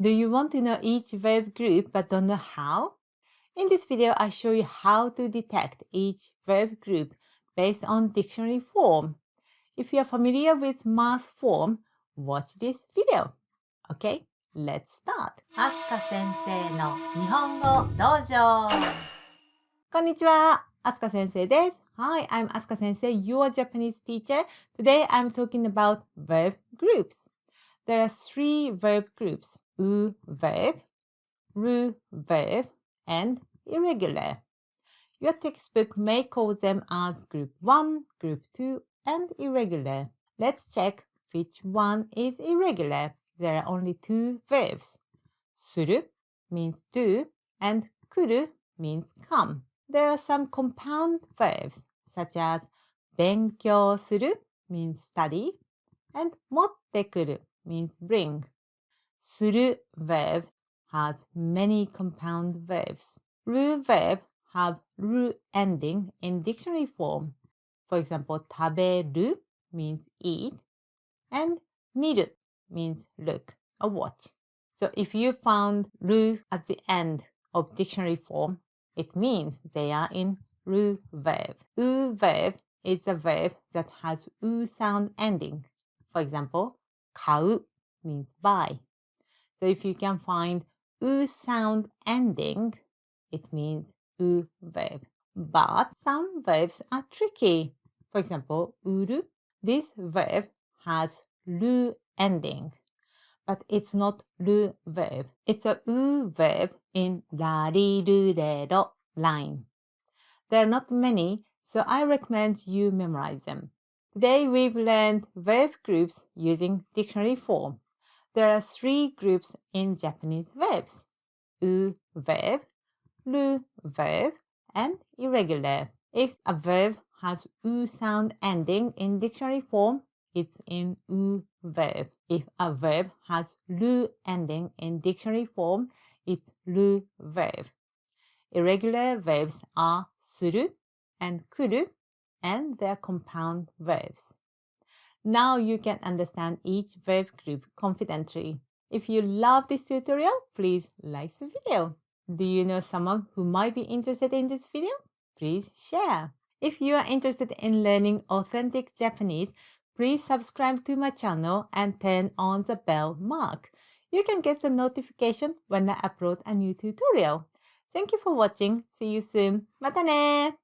Do you want to know each verb group but don't know how? In this video, I show you how to detect each verb group based on dictionary form. If you are familiar with math form, watch this video. Okay, let's start. あすか先生の日本語道場。こんにちは。Asuka Sensei です。Hi, I'm Asuka Sensei, your Japanese teacher. Today I'm talking about verb groups. There are 3 verb groups: verb, verb, and irregular. Your textbook may call them as group 1, group 2, and irregular. Let's check which one is irregular. There are only 2 verbs. Suru means do, and kuru means come. There are some compound verbs such as 勉強する means study, and 持ってくる means bring. する verb has many compound verbs. Ru verb have ru ending in dictionary form. For example, 食べる means eat, and 見る means look or watch. So if you found ru at the end of dictionary form, it means they are in ru verb. Verb is a verb that has u sound ending. For example, 買う means buy. So if you can find u sound ending, it means u verb. But some verbs are tricky. For example, uru. This verb has ru ending, but it's not ru verb. It's a u verb in 라리르레로 line. There are not many, so I recommend you memorize them. Today we've learned verb groups using dictionary form. There are 3 groups in Japanese verbs: verb, verb, and irregular. If a verb has u sound ending in dictionary form, it's in verb. If a verb has ru ending in dictionary form, it's verb. Irregular verbs are suru and kuru, and they're compound verbs. Now you can understand each verb group confidently. If you love this tutorial, please like the video. Do you know someone who might be interested in this video? Please share. If you are interested in learning authentic Japanese, please subscribe to my channel and turn on the bell mark. You can get the notification when I upload a new tutorial. Thank you for watching. See you soon. またね